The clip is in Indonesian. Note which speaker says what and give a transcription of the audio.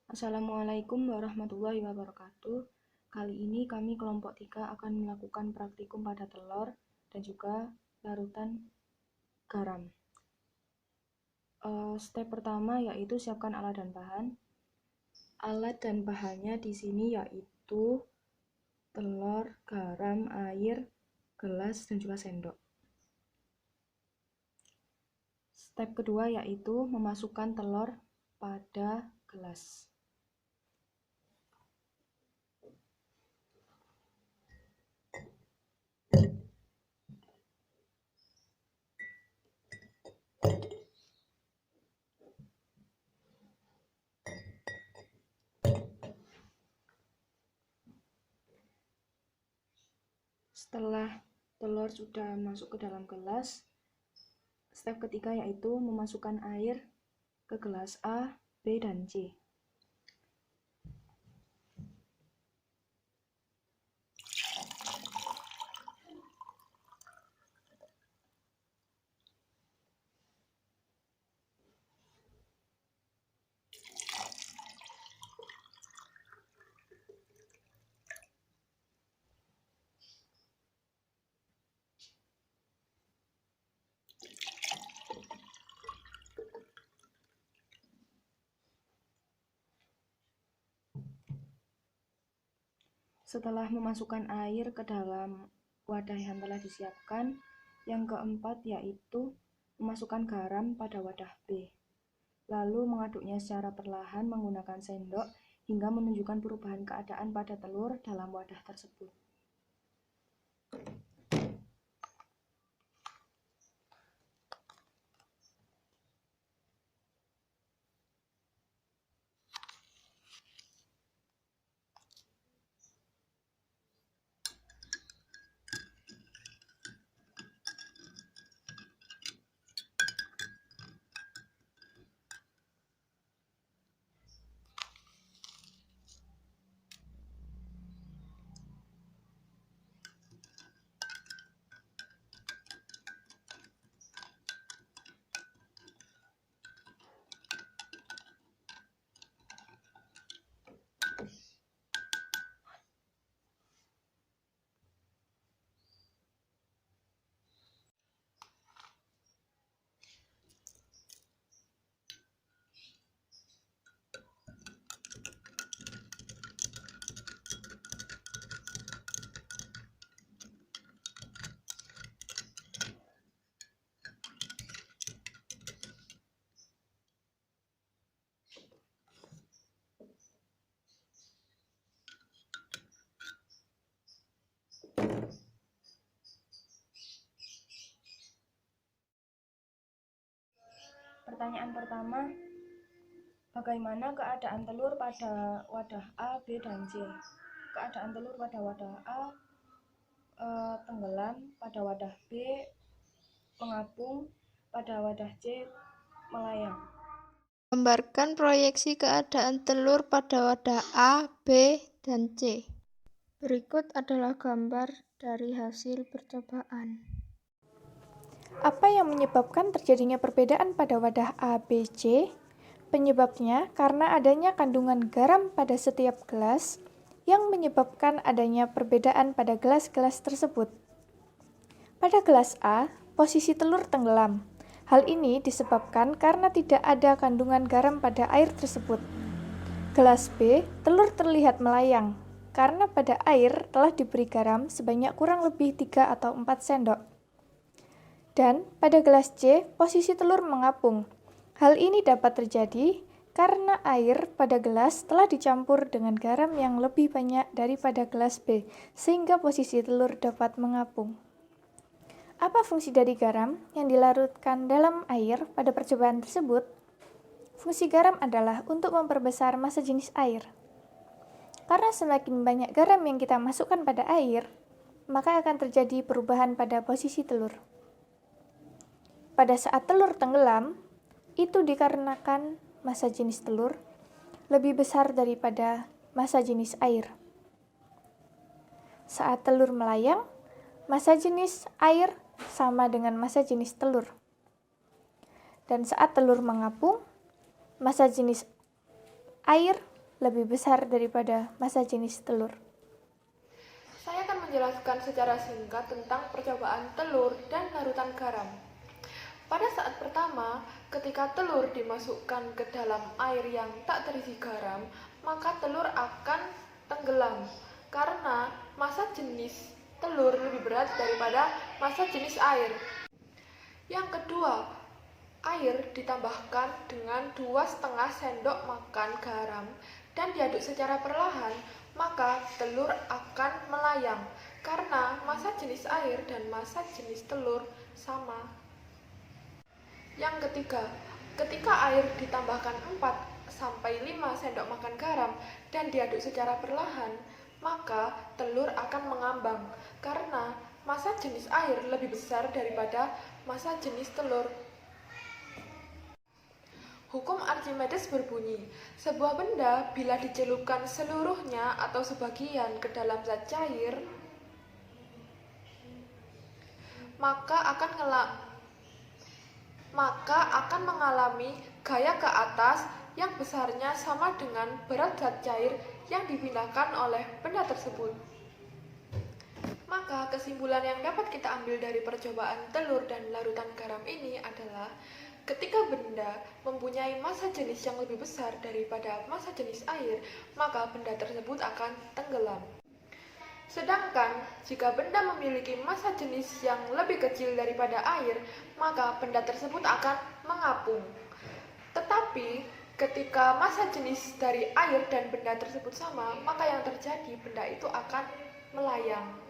Speaker 1: Assalamualaikum warahmatullahi wabarakatuh. Kali ini kami kelompok 3 akan melakukan praktikum pada telur dan juga larutan garam. Step pertama yaitu siapkan alat dan bahan. Alat dan bahannya di sini yaitu telur, garam, air, gelas, dan juga sendok. Step kedua yaitu memasukkan telur pada gelas. Setelah telur sudah masuk ke dalam gelas, step ketiga yaitu memasukkan air ke gelas A, B, dan C. Setelah memasukkan air ke dalam wadah yang telah disiapkan, yang keempat yaitu memasukkan garam pada wadah B. Lalu mengaduknya secara perlahan menggunakan sendok hingga menunjukkan perubahan keadaan pada telur dalam wadah tersebut. Pertanyaan pertama, bagaimana keadaan telur pada wadah A, B, dan C? Keadaan telur pada wadah A tenggelam, pada wadah B mengapung, pada wadah C melayang.
Speaker 2: Gambarkan proyeksi keadaan telur pada wadah A, B, dan C. Berikut adalah gambar dari hasil percobaan. Apa yang menyebabkan terjadinya perbedaan pada wadah A, B, C? Penyebabnya karena adanya kandungan garam pada setiap gelas yang menyebabkan adanya perbedaan pada gelas-gelas tersebut. Pada gelas A, posisi telur tenggelam. Hal ini disebabkan karena tidak ada kandungan garam pada air tersebut. Gelas B, telur terlihat melayang, karena pada air telah diberi garam sebanyak kurang lebih 3 atau 4 sendok. Dan pada gelas C, posisi telur mengapung. Hal ini dapat terjadi karena air pada gelas telah dicampur dengan garam yang lebih banyak daripada gelas B, sehingga posisi telur dapat mengapung. Apa fungsi dari garam yang dilarutkan dalam air pada percobaan tersebut? Fungsi garam adalah untuk memperbesar massa jenis air. Karena semakin banyak garam yang kita masukkan pada air, maka akan terjadi perubahan pada posisi telur. Pada saat telur tenggelam, itu dikarenakan massa jenis telur lebih besar daripada massa jenis air. Saat telur melayang, massa jenis air sama dengan massa jenis telur. Dan saat telur mengapung, massa jenis air lebih besar daripada massa jenis telur.
Speaker 3: Saya akan menjelaskan secara singkat tentang percobaan telur dan larutan garam. Pada saat pertama, ketika telur dimasukkan ke dalam air yang tak terisi garam, maka telur akan tenggelam karena massa jenis telur lebih berat daripada massa jenis air. Yang kedua, air ditambahkan dengan 2,5 sendok makan garam dan diaduk secara perlahan, maka telur akan melayang karena massa jenis air dan massa jenis telur sama. Yang ketiga, ketika air ditambahkan 4-5 sendok makan garam dan diaduk secara perlahan, maka telur akan mengambang karena massa jenis air lebih besar daripada massa jenis telur. Hukum Archimedes berbunyi, sebuah benda bila dicelupkan seluruhnya atau sebagian ke dalam zat cair, maka akan mengalami gaya ke atas yang besarnya sama dengan berat zat cair yang dipindahkan oleh benda tersebut. Maka kesimpulan yang dapat kita ambil dari percobaan telur dan larutan garam ini adalah ketika benda mempunyai massa jenis yang lebih besar daripada massa jenis air, maka benda tersebut akan tenggelam. Sedangkan jika benda memiliki massa jenis yang lebih kecil daripada air, maka benda tersebut akan mengapung. Tetapi ketika massa jenis dari air dan benda tersebut sama, maka yang terjadi benda itu akan melayang.